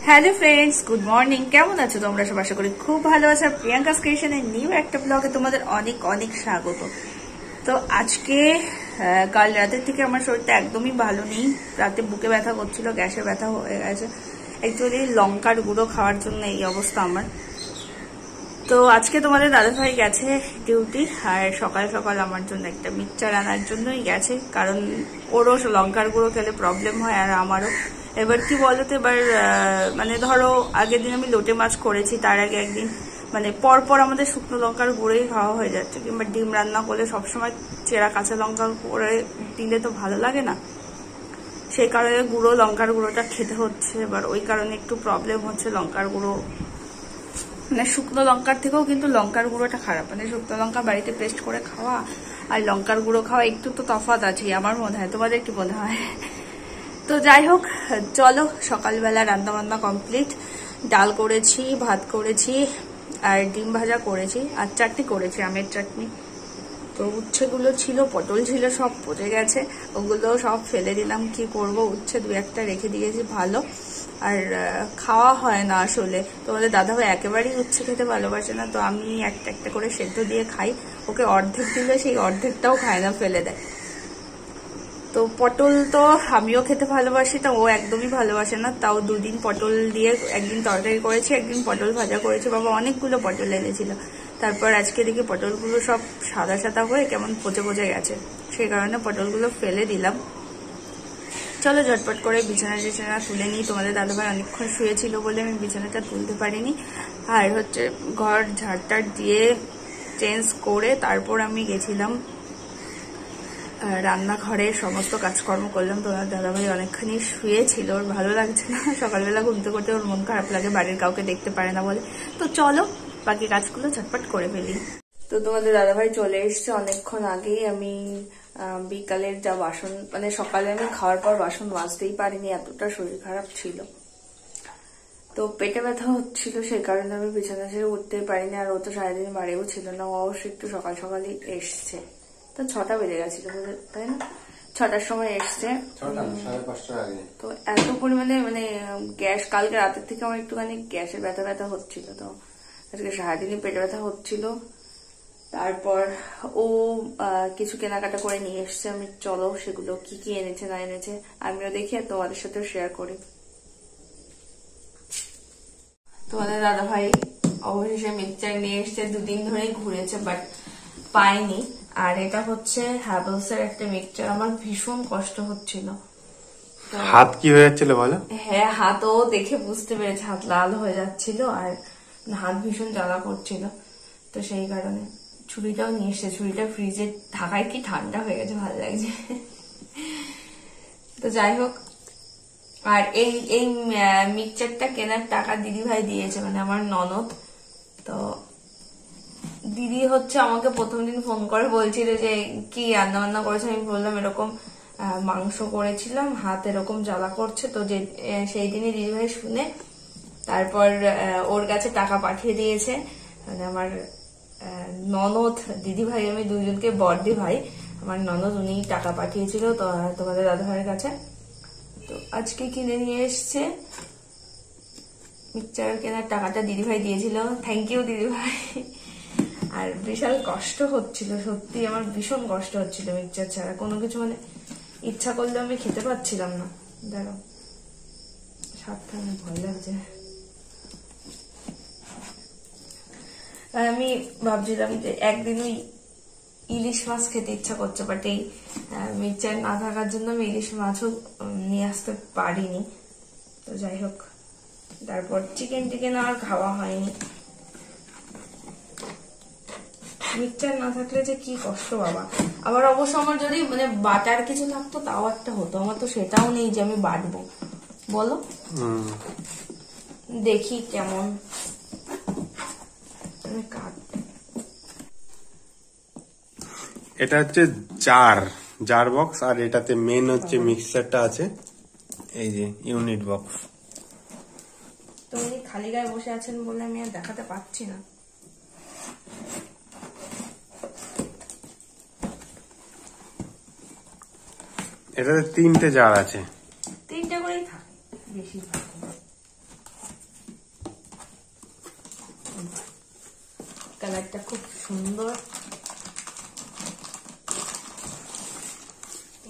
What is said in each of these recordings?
Hello friends, good morning. কেমন আছো তোমরা সব? আশা করি খুব ভালো আছো। প্রিয়াঙ্কাস ক্রিয়েশনের নিউ একটা ব্লগে তোমাদের অনেক অনেক স্বাগত। তো আজকে কাল রাতের থেকে আমার শরীরটা একদমই ভালো নেই। রাতে বুকে ব্যথা করছিল, গ্যাসের ব্যথা হয়ে গেছে। অ্যাকচুয়ালি লঙ্কার গুঁড়ো খাওয়ার জন্য এই অবস্থা আমার। তো আজকে তোমাদের দাদাভাই গেছে ডিউটি, আর সকাল সকাল আমার জন্য একটা মিক্সচার আনার জন্যই গেছে, কারণ ওরও লঙ্কার গুঁড়ো খেলে প্রবলেম হয় আর আমারও। এবার কি বলতো, এবার মানে ধরো আগের দিন আমি লোটে মাছ করেছি, তার আগে একদিন মানে পরপর আমাদের শুকনো লঙ্কার গুঁড়োই খাওয়া হয়ে যাচ্ছে, কিংবা ডিম রান্না করলে সবসময় চেরা কাঁচা লঙ্কা করে দিলে তো ভালো লাগে না, সেই কারণে লঙ্কার গুঁড়োটা খেতে হচ্ছে। এবার ওই কারণে একটু প্রবলেম হচ্ছে। লঙ্কার গুঁড়ো মানে শুকনো লঙ্কার থেকেও কিন্তু লঙ্কার গুঁড়োটা খারাপ, মানে শুকনো লঙ্কা বাড়িতে পেস্ট করে খাওয়া আর লঙ্কার গুঁড়ো খাওয়া একটু তো তফাৎ আছে আমার মনে হয়। তোমাদের কি মনে হয়? তো যাই হোক, চলো সকালবেলা রান্না বান্না কমপ্লিট। ডাল করেছি, ভাত করেছি, আর ডিম ভাজা করেছি, আর চাটনি করেছি, আমের চাটনি। তো উচ্ছেগুলো ছিল, পটল ছিল, সব পচে গেছে, ওগুলো সব ফেলে দিলাম। কি করব, উচ্ছে দু একটা রেখে দিয়েছি ভালো, আর খাওয়া হয় না আসলে। তোমাদের দাদাভাই একেবারেই উচ্ছে খেতে ভালোবাসে না, তো আমি একটা একটা করে সেদ্ধ দিয়ে খাই। ওকে অর্ধেক দিলে সেই অর্ধেকটাও খায় না, ফেলে দেয়। তো পটল তো আমিও খেতে ভালোবাসি, তা ও একদমই ভালোবাসে না। তাও দুদিন পটল দিয়ে একদিন তরকারি করেছি, একদিন পটল ভাজা করেছি। বাবা অনেকগুলো পটল এনেছিল। তারপর আজকে দেখি পটলগুলো সব সাদা সাদা হয়ে কেমন পচে পচে গেছে, সেই কারণে পটলগুলো ফেলে দিলাম। চলো ঝটপট করে বিছানা তুলে নিই। তোমাদের দাদাভাই অনেকক্ষণ শুয়েছিল বলে আমি বিছানাটা তুলতে পারিনি। আর হচ্ছে ঘর ঝাড়টার দিয়ে চেঞ্জ করে তারপর আমি গেছিলাম রান্নাঘরে, সমস্ত কাজকর্ম করলাম। তোমার দাদাভাই অনেকখানি শুয়েছিল, ওর ভালো লাগছে না, সকালবেলা ঘুমতে করতে ওর মন খারাপ লাগে, বাড়ির কাউকে দেখতে পারে না বলে। তো চলো বাকি কাজগুলো ঝটপট করে ফেলি। তো তোমাদের দাদাভাই চলে এসছে অনেকক্ষণ আগেই। আমি বিকালের যা বাসন, মানে সকালে আমি খাওয়ার পর বাসন মাজতেই পারিনি, এতটা শরীর খারাপ ছিল। তো পেটে ব্যথা হচ্ছিল, সেই কারণে আমি বিছানা ছেড়ে উঠতেই পারিনি। আর ও তো সারাদিন বাড়িও ছিল না, ও অবশ্য একটু সকাল সকালই এসছে। তো 6টা বেজে গেছিল, তাই না? 6টার সময় এসছে। তো এত পরিমাণে মানে গ্যাস, কালকে রাতের থেকে আমার একটুখানি গ্যাসের ব্যথা ব্যথা হচ্ছিল, তো আজকে সারাদিনই পেটে ব্যথা হচ্ছিল। তারপর ও কিছু কেনাকাটা করে নিয়ে এসছে। আমি চলো সেগুলো কি কি এনেছে না এনেছে আমিও দেখি আর তোমাদের সাথেও শেয়ার করি। তোমাদের দাদাভাই অবশেষে মিক্সচার নিয়ে এসছে। দুদিন ধরেই ঘুরেছে বাট পাইনি। আর এটা হচ্ছে হ্যাভেলস এর একটা মিক্সচার। আমার ভীষণ কষ্ট হচ্ছিল। হাত কি হয়ে যাচ্ছিল বলো? হ্যাঁ, হাতও দেখে বুঝতে পেরেছে, হাত লাল হয়ে যাচ্ছিল আর হাত ভীষণ জ্বালা করছিল। তো সেই কারণে ছুরিটাও নিয়ে এসছে। ছুরিটা ফ্রিজে ঢাকায় কি ঠান্ডা হয়ে গেছে, ভালো লাগছে। তো যাই হোক, আর এই মিক্সচারটা কেনার টাকা দিদিভাই দিয়েছে, মানে আমার ননদ। তো দিদি হচ্ছে আমাকে প্রথম দিন ফোন করে বলছিল যে কি রান্না বান্না করেছে। আমি বললাম এরকম মাংস করেছিলাম, হাত এরকম জ্বালা করছে। তো যে সেই দিনই দিদিভাই শুনে তারপর ওর কাছে টাকা পাঠিয়ে দিয়েছে। মানে আমার ননদ, দিদিভাই, আমি দুইজনকে বড়দি ভাই, আমার ননদ উনি টাকা পাঠিয়েছিল তো তোমাদের দাদাভাইয়ের কাছে। তো আজকে কিনে নিয়ে এসছে মিক্সচার। কেনার টাকাটা দিদিভাই দিয়েছিল, থ্যাংক ইউ দিদিভাই। আর বিশাল কষ্ট হচ্ছিল, সত্যি আমার ভীষণ কষ্ট হচ্ছিল মিক্সচার ছাড়া কোনো কিছু, মানে ইচ্ছা করলে আমি খেতে পাচ্ছিলাম না। দেখো স্বাদটা অনেক ভয় লাগছে। আর আমি ভাবছিলাম যে একদিন ওই ইলিশ মাছ খেতে ইচ্ছা করছে, বাট এই মিক্সচার না থাকার জন্য আমি ইলিশ মাছও নিয়ে আসতে পারিনি। তো যাই হোক, তারপর চিকেন আর খাওয়া হয়নি। মিক্সচার না থাকলে যে কি কষ্ট বাবা। আবার অবশ্য আমার যদি মানে বাটার কিছু থাকতো তাও একটা হতো, আমার তো সেটাও নেই যে আমি বাটবো, বলো। দেখি কেমন এটা হচ্ছে জার বক্স, আর এটাতে মেন হচ্ছে মিক্সচারটা আছে, এই যে ইউনিট বক্স। তো উনি খালি গায়ে বসে আছেন বলে আমি আর দেখাতে পাচ্ছি না। এটাতে 3টে জার আছে, 3টে করেই থাকে বেশি। কালারটা খুব সুন্দর।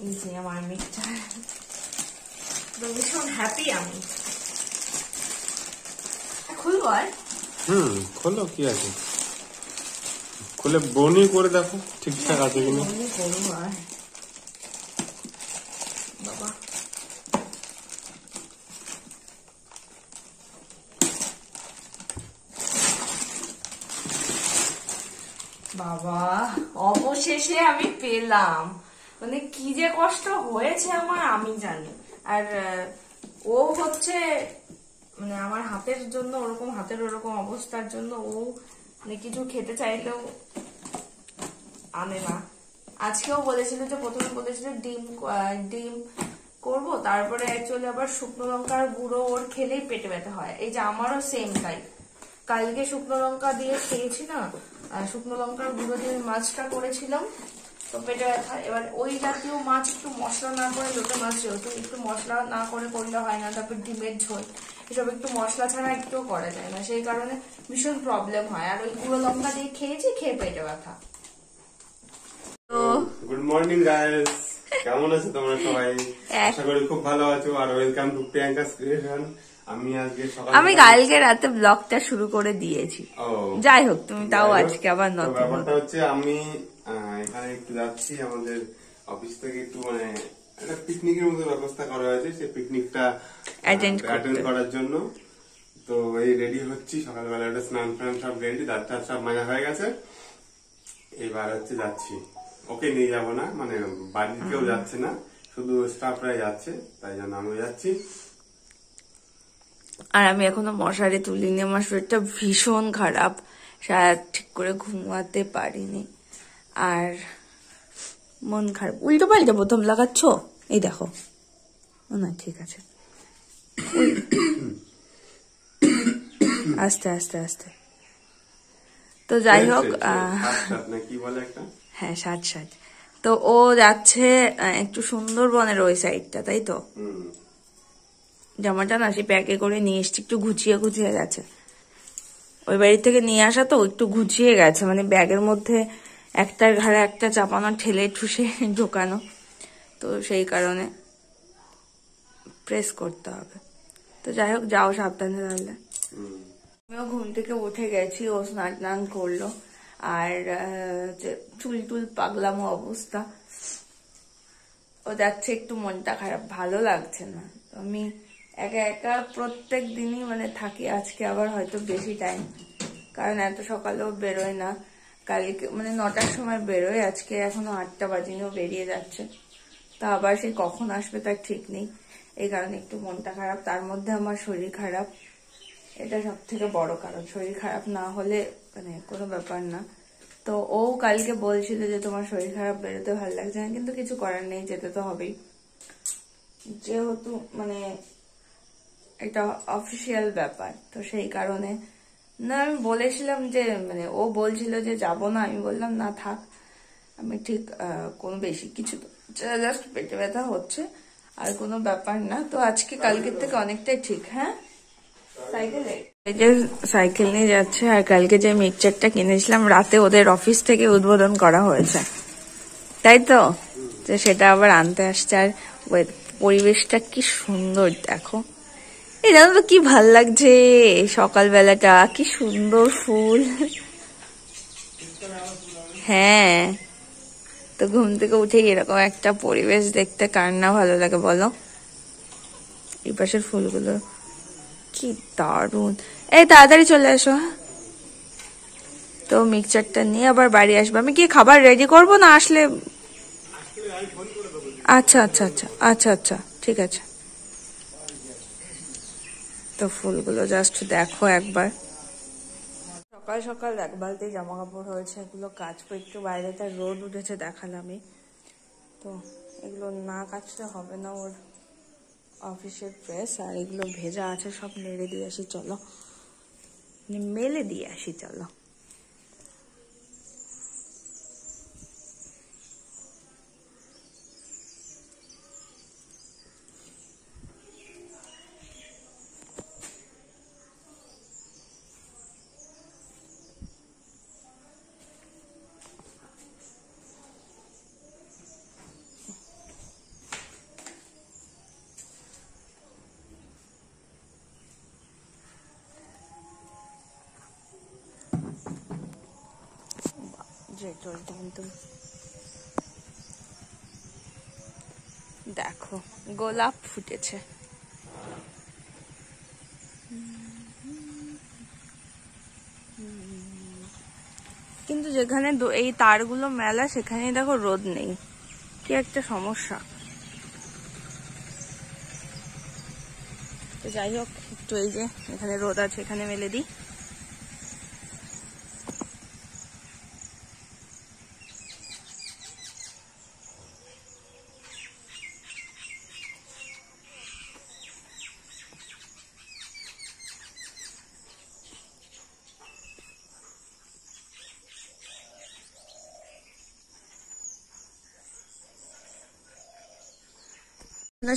এই যে আমার মিক্সচার, তো ভীষণ হ্যাপি আমি। খুলবো আর খোলো, কি আছে, খুলে বনি করে দেখো ঠিকঠাক আছে কিনা। করবো আর বাবা, বাবা অবশেষে আমি পেলাম। মানে কি যে কষ্ট হয়েছে আমার আমি জানি। আর ও হচ্ছে মানে আমার হাতের জন্য, ওরকম হাতের ওরকম অবস্থার জন্য ও মানে কিছু খেতে চাইলেও আনে না। আজকেও বলেছিল যে, প্রথমে বলেছিল ডিম করব, তারপরে অ্যাকচুয়ালি আবার শুকনো লঙ্কার গুঁড়ো ওর খেলেই পেটে ব্যথা হয়। এই যে আমারও সেম তাই, কালকে শুকনো লঙ্কা দিয়ে খেয়েছি না, শুকনো লঙ্কার গুঁড়ো দিয়ে মাছটা করেছিলাম, তো পেটে ব্যথা। এবার ওই জাতীয় মাছ একটু মশলা না করে, লোটে মাছ যেহেতু একটু মশলা না করে করলে হয় না, তারপর ডিমের ঝোল এসব একটু মশলা ছাড়া একটু করা যায় না, সেই কারণে ভীষণ প্রবলেম হয়। আর ওই গুঁড়ো লঙ্কা দিয়ে খেয়েছি, খেয়ে পেটে ব্যথা। তো গুড মর্নিং গাইস, কেমন আছো তোমরা সবাই? আশা করি খুব ভালো আছো। আর ওয়েলকাম টু প্রিয়াঙ্কাস ক্রিয়েশন। আমি আজকে আমি কালকে রাতে ব্লগটা শুরু করে দিয়েছি। যাই হোক, তুমি তাও আজকে আবার নতুন। ব্যাপারটা হচ্ছে আমি এখানে একটু যাচ্ছি, আমাদের অফিস থেকে একটু মানে একটা পিকনিকের মতো ব্যবস্থা করা হয়েছে, সেই পিকনিকটা অ্যাটেন্ড করার জন্য। তো এই রেডি হচ্ছি, সকালবেলা একটা স্নান ফান সব রেডি, দাঁত সব মাজা হয়ে গেছে। এবার হচ্ছে যাচ্ছি, ওকে নিয়ে যাবো না, মানে বাড়ির কেউ যাচ্ছে না, শুধু স্টাফরাই যাচ্ছে, তাই জন্য আমি যাচ্ছি। আর আমি এখনো মশারি তুলিনি, আমার শরীরটা ভীষণ খারাপ, সারা ঠিক করে ঘুমাতে পারিনি, আর মন খারাপ। উল্টো পাল্টে প্রথম লাগাচ্ছ, এই দেখো না, ঠিক আছে, আস্তে আস্তে আস্তে। তো যাই হোক, হ্যাঁ 60 তো ও যাচ্ছে একটু সুন্দরবনের ওই সাইডটা, তাই তো? জামাটা না সে প্যাকে করে নিয়ে এসছি, একটু ঘুচিয়ে ঘুচিয়ে গেছে, ওই বাড়ি থেকে নিয়ে আসা তো একটু ঘুচিয়ে গেছে, মানে ব্যাগের মধ্যে একটার ঘাড়ে একটা চাপানো, ঠেলে ঠুসে ঢোকানো, তো সেই কারণে প্রেস করতে হবে। তো যাই হোক, যাও সাবধানে তাহলে। আমিও ঘুম থেকে উঠে গেছি, ও স্নান টান করলো, আর চুল টুল পাগলামো অবস্থা। ও যাচ্ছে, একটু মনটা খারাপ, ভালো লাগছে না। আমি একা একা প্রত্যেক দিনই মানে থাকি, আজকে আবার হয়তো বেশি টাইম, কারণ এত সকালেও বেরোয় না, কালকে মানে 9টার সময় বেরোয়, আজকে এখনো 8টা বাজিনেও বেরিয়ে যাচ্ছে, তা আবার সে কখন আসবে তার ঠিক নেই, এই কারণে একটু মনটা খারাপ। তার মধ্যে আমার শরীর খারাপ, এটা সব থেকে বড় কারণ। শরীর খারাপ না হলে মানে কোনো ব্যাপার না। তো ও কালকে বলছিল যে তোমার শরীর খারাপ, বেরোতে ভালো লাগছে না, কিন্তু কিছু করার নেই, যেতে তো হবেই, যেহেতু মানে এটা অফিসিয়াল ব্যাপার, তো সেই কারণে না। আমি বলেছিলাম যে মানে ও বলছিল যে যাব না, আমি বললাম না থাক, আমি ঠিক কোনো বেশি কিছু, জাস্ট পেটে ব্যথা হচ্ছে, আর কোনো ব্যাপার না। তো আজকে কালকের থেকে অনেকটাই ঠিক। হ্যাঁ, সাইকেল নিয়ে যাচ্ছে। আর কালকে যে মিক্সচারটা কিনেছিলাম রাতে, ওদের অফিস থেকে উদ্বোধন করা হয়েছে, তাই তো, যে সেটা আবার আনতে আসছে। আর পরিবেশটা কি সুন্দর দেখো, এই জানো তো কি ভাল লাগছে, সকালবেলাটা কি সুন্দর ফুল। হ্যাঁ, তো ঘুম থেকে উঠে এরকম একটা পরিবেশ দেখতে কার না ভালো লাগে বলো। এই পাশের ফুলগুলো কি দারুণ। এই তাড়াতাড়ি চলে এসো। তো মিক্সচারটা নিয়ে আবার বাড়ি আসবো। আমি কি খাবার রেডি করবো না আসলে? আচ্ছা আচ্ছা আচ্ছা আচ্ছা আচ্ছা, ঠিক আছে। তো ফুলগুলো জাস্ট দেখো একবার, সকাল সকাল এক বালতি জামা কাপড় হয়েছে, এগুলো কাচবো একটু, বাইরেটা রোদ উঠেছে দেখালামই, তো এগুলো না কাচলে হবে না, ওর অফিসের ড্রেস, আর এগুলো ভেজা আছে, সব নেড়ে দিয়ে আসি চলো, মেলে দিয়ে আসি চলো। চলছে কিন্তু। দেখো গোলাপ ফুটেছে। কিন্তু যেখানে এই তারগুলো মেলা সেখানে দেখো রোদ নেই, কি একটা সমস্যা। তো যাই হোক, একটু এই যে এখানে রোদ আছে এখানে মেলে দিই।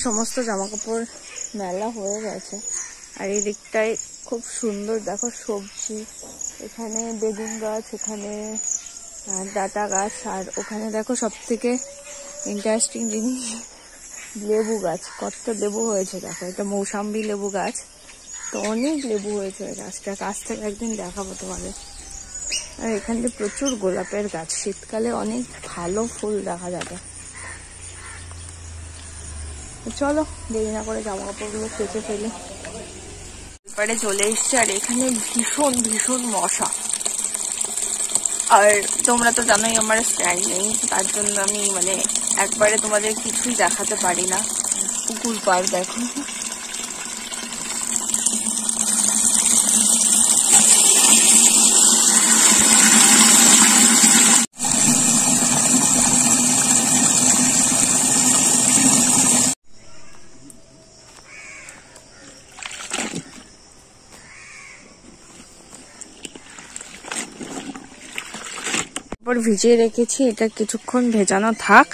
সমস্ত জামা কাপড় মেলা হয়ে গেছে, আর এই দিকটায় খুব সুন্দর দেখো সবজি, এখানে বেগুন গাছ, এখানে ডাটা গাছ, আর ওখানে দেখো সব থেকে ইন্টারেস্টিং জিনিস লেবু গাছ। কত লেবু হয়েছে দেখো, এটা মৌসাম্বি লেবু গাছ, তো অনেক লেবু হয়েছে ওই গাছটা, কাছ থেকে একদিন দেখাবো তোমাদের। আর এখানে প্রচুর গোলাপের গাছ, শীতকালে অনেক ভালো ফুল দেখা যাবে। চলো দেরি না করে জামা কাপড়গুলো কেচে ফেলে। এবারে চলে এসছে, আর এখানে ভীষণ ভীষণ মশা। আর তোমরা তো জানোই আমার স্ট্যান্ড নেই, তার জন্য আমি মানে একবারে তোমাদের কিছুই দেখাতে পারি না। পুকুর পাড় দেখো, ভিজিয়ে রেখেছি, এটা কিছুক্ষণ ভেজানো থাক,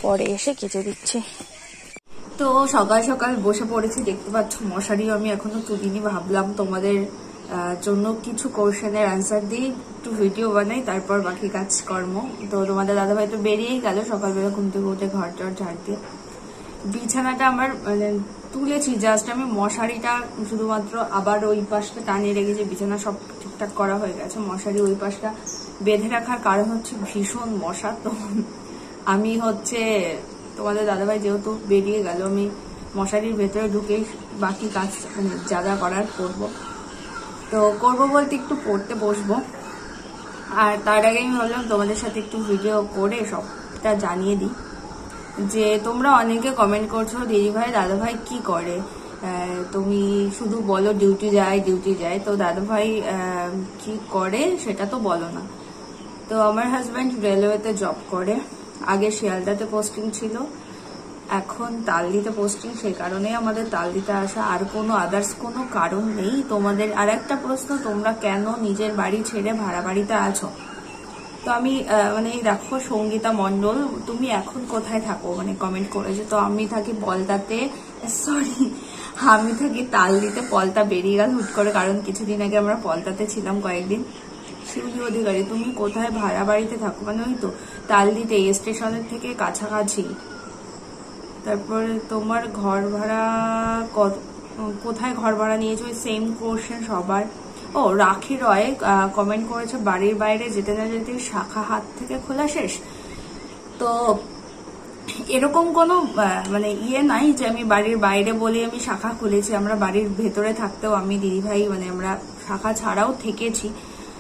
পরে এসে কেচে দিচ্ছি। তো সকাল সকাল বসে পড়েছি, দেখতে পাচ্ছ মশারিও আমি এখনো তুলিনি। ভাবলাম তোমাদের জন্য কিছু কোশ্চেনের অ্যান্সার দিই, একটু ভিডিও বানাই, তারপর বাকি কাজকর্ম। তো তোমাদের দাদাভাই তো বেরিয়েই গেল সকালবেলা ঘুম থেকে উঠে, ঘর টর ঝাড় দিয়ে। বিছানাটা আমার মানে তুলেছি জাস্ট, আমি মশারিটা শুধুমাত্র আবার ওই পাশটা টানিয়ে রেখেছি, বিছানা সব ঠিকঠাক করা হয়ে গেছে। মশারি ওই পাশটা বেঁধে রাখার কারণ হচ্ছে ভীষণ মশা। তো আমি হচ্ছে তোমাদের দাদাভাই যেহেতু বেরিয়ে গেল, আমি মশারির ভেতরে ঢুকে বাকি কাজ যা যা করার করবো। তো করবো বলতে একটু পড়তে বসবো, আর তার আগে আমি ভাবলাম তোমাদের সাথে একটু ভিডিও করে সবটা জানিয়ে দিই। যে তোমরা অনেকে কমেন্ট করছো দিদিভাই দাদাভাই কি করে, তুমি শুধু বলো ডিউটি যায়, তো দাদাভাই কি করে সেটা তো বলো না। তো আমার হাজব্যান্ড রেলওয়েতে জব করে, আগে শিয়ালদাতে পোস্টিং ছিল, এখন তালদিতে পোস্টিং, সেই কারণে আমাদের তালদিতে আসা, আর কোনো আদার্স কোনো কারণ নেই। তোমাদের আর একটা প্রশ্ন, তোমরা কেন নিজের বাড়ি ছেড়ে ভাড়া বাড়িতে আছো? তো আমি মানে দেখো সঙ্গীতা মণ্ডল, তুমি এখন কোথায় থাকো মানে কমেন্ট করেছে। তো আমি থাকি পলতাতে, আমি থাকি তালদিতে, পলতা বেরিয়ে গেল হুট করে, কারণ কিছুদিন আগে আমরা পলতাতে ছিলাম কয়েকদিন। শিউলি অধিকারী, তুমি কোথায় ভাড়া বাড়িতে থাকো? মানে ওই তো তালদিতে, স্টেশনের থেকে কাছাকাছি। তারপরে তোমার ঘর ভাড়া কোথায় ঘর ভাড়া নিয়েছো? সেম কোশ্চেন সবার। ও রাখি রয় কমেন্ট করেছে বাড়ির বাইরে যেতে না যেতে শাখা হাত থেকে খোলা শেষ। তো এরকম কোনো মানে ইয়ে নাই যে আমি বাড়ির বাইরে বলে আমি শাখা খুলেছি, আমরা বাড়ির ভেতরে থাকতেও আমি দিদিভাই মানে আমরা শাখা ছাড়াও থেকেছি।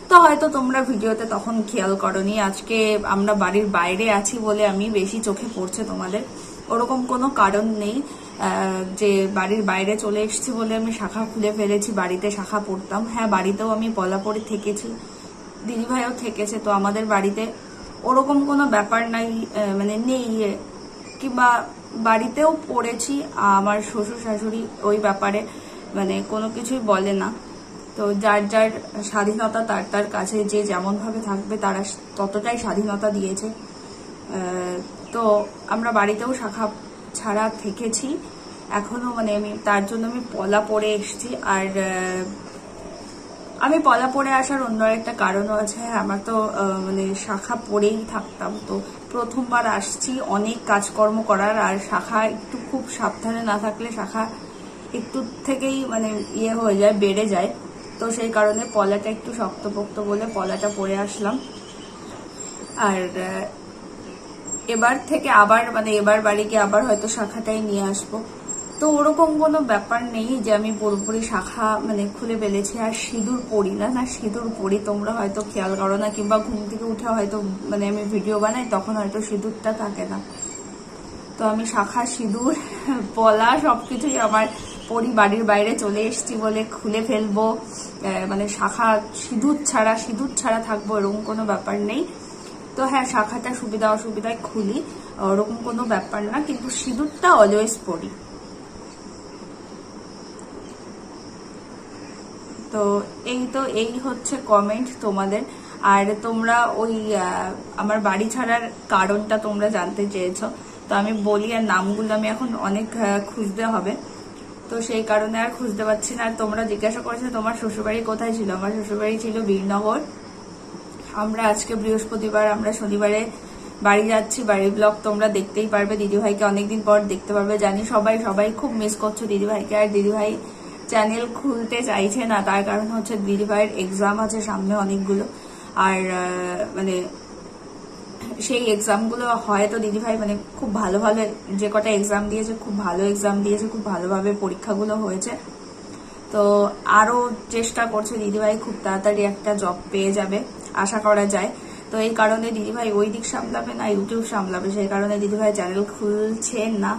তো হয়তো তোমরা ভিডিওতে তখন খেয়াল করনি, আজকে আমরা বাড়ির বাইরে আছি বলে আমি বেশি চোখে পড়ছে তোমাদের, ওরকম কোনো কারণ নেই যে বাড়ির বাইরে চলে এসেছি বলে আমি শাখা খুলে ফেলেছি। বাড়িতে শাখা পড়তাম, হ্যাঁ বাড়িতেও আমি পলাপড়ে থেকেছি, দিদিভাইও থেকেছে। তো আমাদের বাড়িতে ওরকম কোনো ব্যাপার নাই, মানে নেই, কিংবা বাড়িতেও পড়েছি। আমার শ্বশুর শাশুড়ি ওই ব্যাপারে মানে কোনো কিছুই বলে না। তো যার যার স্বাধীনতা, তার তার কাছে যে যেমন ভাবে থাকবে তারা ততটাই স্বাধীনতা দিয়েছে। তো আমরা বাড়িতেও শাখা ছাড়া থেকেছি এখনো, মানে আমি তার জন্য আমি পলা পরে এসেছি। আর আমি পলা পরে আসার অন্য একটা কারণও আছে, আমার তো মানে শাখা পরেই থাকতাম। তো প্রথমবার আসছি অনেক কাজকর্ম করার, আর শাখা একটু খুব সাবধানে না থাকলে শাখা একটু থেকেই মানে ইয়ে হয়ে যায়, বেড়ে যায়। তো সেই কারণে পলাটা একটু শক্তপোক্ত বলে পলাটা পরে আসলাম। আর এবার থেকে আবার মানে এবার বাড়ি গিয়ে আবার হয়তো শাখাটাই নিয়ে আসবো। তো ওরকম কোনো ব্যাপার নেই যে আমি পুরোপুরি শাখা মানে খুলে ফেলেছি। আর সিঁদুর পরি না, না সিঁদুর পরি, তোমরা হয়তো খেয়াল করো না, কিংবা ঘুম থেকে উঠে হয়তো মানে আমি ভিডিও বানাই তখন হয়তো সিঁদুরটা থাকে না। তো আমি শাখা সিঁদুর পলা সবকিছুই আমার পরি, বাড়ির বাইরে চলে এসছি বলে খুলে ফেলবো, মানে শাখা সিঁদুর ছাড়া থাকবো এরকম কোনো ব্যাপার নেই। তো হ্যাঁ, শাখাটা সুবিধা অসুবিধায় খুলি, ওরকম কোনো ব্যাপার না, কিন্তু সিঁদুরটা অলওয়েজ পরি। তো এই হচ্ছে কমেন্ট তোমাদের। আর তোমরা ওই আমার বাড়ি ছাড়ার কারণটা তোমরা জানতে চেয়েছো, তো আমি বলি। আর নামগুলো আমি এখন অনেক খুঁজতে হবে, তো সেই কারণে আর খুঁজতে পারছি না। আর তোমরা জিজ্ঞাসা করেছো তোমার শ্বশুরবাড়ি কোথায় ছিল। আমার শ্বশুরবাড়ি ছিল বীরনগর। আমরা আজকে বৃহস্পতিবার, আমরা শনিবারে বাড়ি যাচ্ছি। বাড়ির ব্লগ তোমরা দেখতেই পারবে, দিদিভাইকে অনেকদিন পর দেখতে পারবে। জানি সবাই খুব মিস করছো দিদিভাইকে। আর দিদিভাই চ্যানেল খুলতে চাইছে না, তার কারণ হচ্ছে দিদিভাইয়ের এক্সাম আছে সামনে অনেকগুলো। আর মানে সেই এক্সামগুলো হয়তো দিদিভাই মানে খুব ভালো যে কটা এক্সাম দিয়েছে, খুব ভালো এক্সাম দিয়েছে, খুব ভালোভাবে পরীক্ষাগুলো হয়েছে। তো আরো চেষ্টা করছে দিদিভাই, খুব তাড়াতাড়ি একটা জব পেয়ে যাবে আশা করা যায়। তো এই কারণে দিদিভাই ওই দিক সামলাবে না, ইউটিউব সামলাবে, সেই কারণে দিদিভাই চ্যানেল খুলছে না।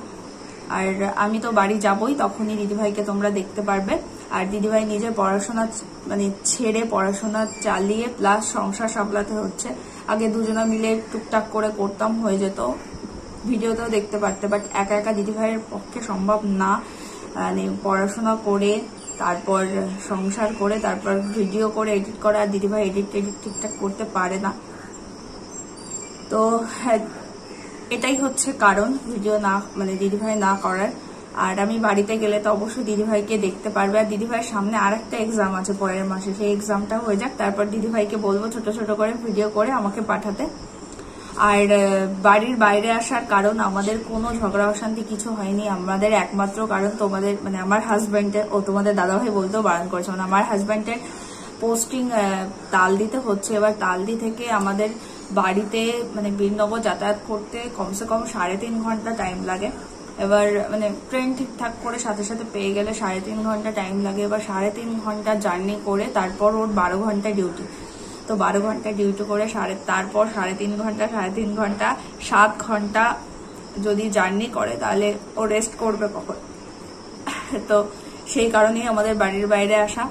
আর আমি তো বাড়ি যাবই, তখনই দিদিভাইকে তোমরা দেখতে পারবে। আর দিদিভাই নিজের পড়াশোনা মানে ছেড়ে পড়াশোনা চালিয়ে প্লাস সংসার সামলাতে হচ্ছে। আগে দুজনা মিলে টুকটাক করে করতাম, হয়ে যেত, ভিডিওতেও দেখতে পারতে, বাট একা একা দিদিভাইয়ের পক্ষে সম্ভব না। মানে পড়াশোনা করে তারপর সংসার করে তারপর ভিডিও করে এডিট করা, আর দিদিভাই এডিট ঠিকঠাক করতে পারে না। তো হ্যাঁ, এটাই হচ্ছে কারণ ভিডিও না মানে দিদিভাই না করার। আর আমি বাড়িতে গেলে তো অবশ্যই দিদিভাইকে দেখতে পারবে। আর দিদিভাইয়ের সামনে আরেকটা এক্সাম আছে পরের মাসে, সেই এক্সামটা হয়ে যাক, তারপর দিদিভাইকে বলবো ছোট ছোট করে ভিডিও করে আমাকে পাঠাতে। আর বাড়ির বাইরে আসার কারণ আমাদের কোনো ঝগড়া অশান্তি কিছু হয়নি। আমাদের একমাত্র কারণ তোমাদের মানে আমার হাজব্যান্ডের, তোমাদের দাদাভাই বলতেও বারণ করেছে, মানে আমার হাজব্যান্ডের পোস্টিং তালদিতে হচ্ছে। এবার তালদি থেকে আমাদের বাড়িতে মানে বীরনগর যাতায়াত করতে কমসে কম 3.5 ঘন্টা টাইম লাগে। এবার মানে ট্রেন ঠিকঠাক করে সাথে সাথে পেয়ে গেলে 3.5 ঘন্টা টাইম লাগে। এবার 3.5 ঘন্টা জার্নি করে তারপর ওর 12 ঘন্টা ডিউটি। তো 12 ঘন্টা ডিউটি করে তারপর 3.5 ঘন্টা 7 ঘন্টা যদি জার্নি করে তাহলে ও রেস্ট করবে কখন। তো সেই কারণেই আমাদের বাড়ির বাইরে আসা।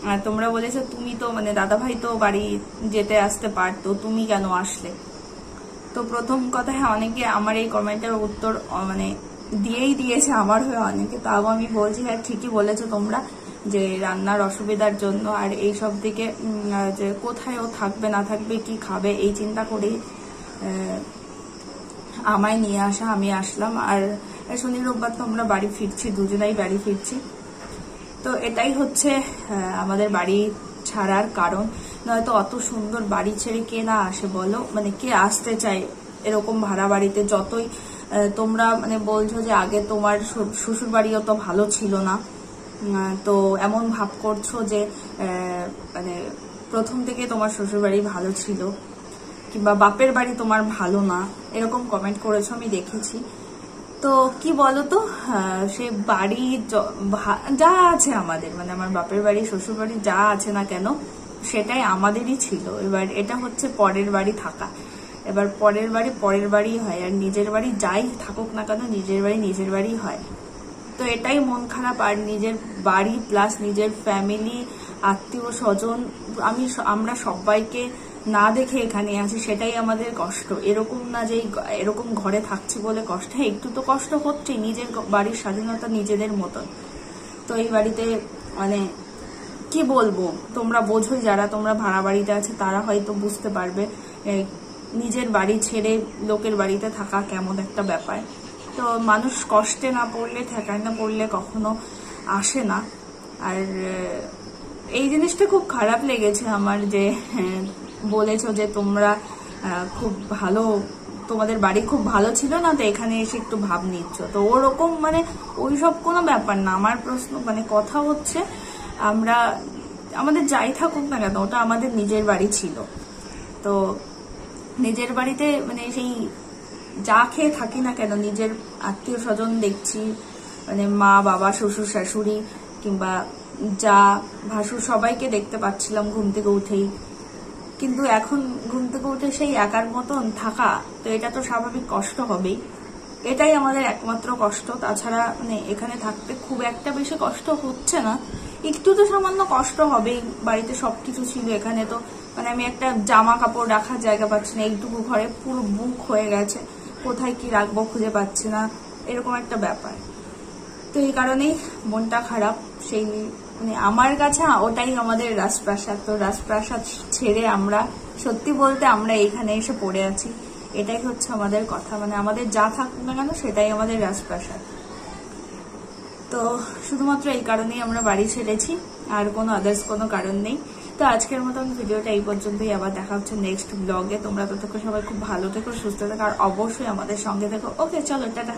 আর তোমরা বলেছো তুমি তো মানে দাদাভাই তো বাড়ি যেতে আসতে পারতো, তুমি কেন আসলে। তো প্রথম কথা, হ্যাঁ, অনেকে আমার এই কমেন্টের উত্তর মানে দিয়েছে আমার হয়ে অনেকে। তাও আমি বলছি হ্যাঁ ঠিকই বলেছো তোমরা, যে রান্নার অসুবিধার জন্য আর এই সব দিকে যে কোথায় ও থাকবে না থাকবে কি খাবে এই চিন্তা করেই আমায় নিয়ে আসা, আমি আসলাম। আর শনি রোববার তো আমরা বাড়ি ফিরছি, দুজনাই বাড়ি ফিরছি। তো এটাই হচ্ছে আমাদের বাড়ি ছাড়ার কারণ। নয়তো অত সুন্দর বাড়ি ছেড়ে কে না আসে বলো, মানে কে আসতে চায় এরকম ভাড়া বাড়িতে। যতই তোমরা মানে বলছো যে আগে তোমার শ্বশুর বাড়িও তো ভালো ছিল না, তো এমন ভাব করছো যে মানে প্রথম থেকে তোমার শ্বশুর বাড়ি ভালো ছিল, কিংবা বাপের বাড়ি তোমার ভালো না, এরকম কমেন্ট করেছো আমি দেখেছি। তো কি বলতো, সে বাড়ি যা আছে আমাদের, মানে আমার বাপের বাড়ি শ্বশুর বাড়ি যা আছে না কেন সেটাই আমাদেরই ছিল। এবার এটা হচ্ছে পরের বাড়ি থাকা। এবার পরের বাড়ি হয়, আর নিজের বাড়ি যাই থাকুক না কেন নিজের বাড়ি হয়। তো এটাই মন খারাপ। আর নিজের বাড়ি প্লাস নিজের ফ্যামিলি, আত্মীয় স্বজন, আমরা সবাইকে না দেখে এখানে আছি, সেটাই আমাদের কষ্ট। এরকম না যে এরকম ঘরে থাকছি বলে কষ্ট, একটু তো কষ্ট হচ্ছে, নিজের বাড়ির স্বাধীনতা নিজেদের মতন। তো এই বাড়িতে মানে কি বলবো, তোমরা বোঝোই, যারা তোমরা ভাড়া বাড়িতে আছে তারা হয়তো বুঝতে পারবে নিজের বাড়ি ছেড়ে লোকের বাড়িতে থাকা কেমন একটা ব্যাপার। তো মানুষ কষ্টে না পড়লে, ঠেকায় না পড়লে কখনো আসে না। আর এই জিনিসটা খুব খারাপ লেগেছে আমার, যে বলেছো যে তোমরা খুব ভালো, তোমাদের বাড়ি খুব ভালো ছিল না, তো এখানে এসে একটু ভাব নিচ্ছ। তো ওরকম মানে ওইসব কোনো ব্যাপার না। আমার প্রশ্ন মানে কথা হচ্ছে, আমাদের যাই থাকুক না কেন ওটা আমাদের নিজের বাড়ি ছিল। তো নিজের বাড়িতে মানে সেই যা খেয়ে থাকি না কেন, নিজের আত্মীয় স্বজন দেখছি, মানে মা বাবা শ্বশুর শাশুড়ি কিংবা যা ভাসুর সবাইকে দেখতে পাচ্ছিলাম ঘুম থেকে উঠেই। কিন্তু এখন ঘুম থেকে উঠে সেই একার মতন থাকা, তো এটা তো স্বাভাবিক কষ্ট হবেই। এটাই আমাদের একমাত্র কষ্ট। তাছাড়া মানে এখানে থাকতে খুব একটা বেশি কষ্ট হচ্ছে না, একটু তো সামান্য কষ্ট হবেই। বাড়িতে সবকিছু ছিল, এখানে তো মানে আমি একটা জামা কাপড় রাখার জায়গা পাচ্ছি না, এইটুকু ঘরে পুরো বুক হয়ে গেছে, কোথায় কি রাখবো খুঁজে পাচ্ছি না, এরকম একটা ব্যাপার। তো এই কারণেই মনটা খারাপ। সেই মানে আমার কাছে ওটাই আমাদের রাজপ্রাসাদ। তো রাজপ্রাসাদ ছেড়ে আমরা সত্যি বলতে আমরা এইখানে এসে পড়ে আছি, এটাই হচ্ছে আমাদের কথা। মানে আমাদের যা থাকুক না কেন সেটাই আমাদের রাজপ্রাসাদ। তো শুধুমাত্র এই কারণেই আমরা বাড়ি ছেড়েছি, আর কোনো আদার্স কোনো কারণ নেই। তো আজকের মতন ভিডিওটা এই পর্যন্তই, আবার দেখা হচ্ছে নেক্সট ব্লগে। তোমরা ততক্ষণ সবাই খুব ভালো থেকো, সুস্থ থেকো, আর অবশ্যই আমাদের সঙ্গে থেকো। ওকে, চলো টাটা।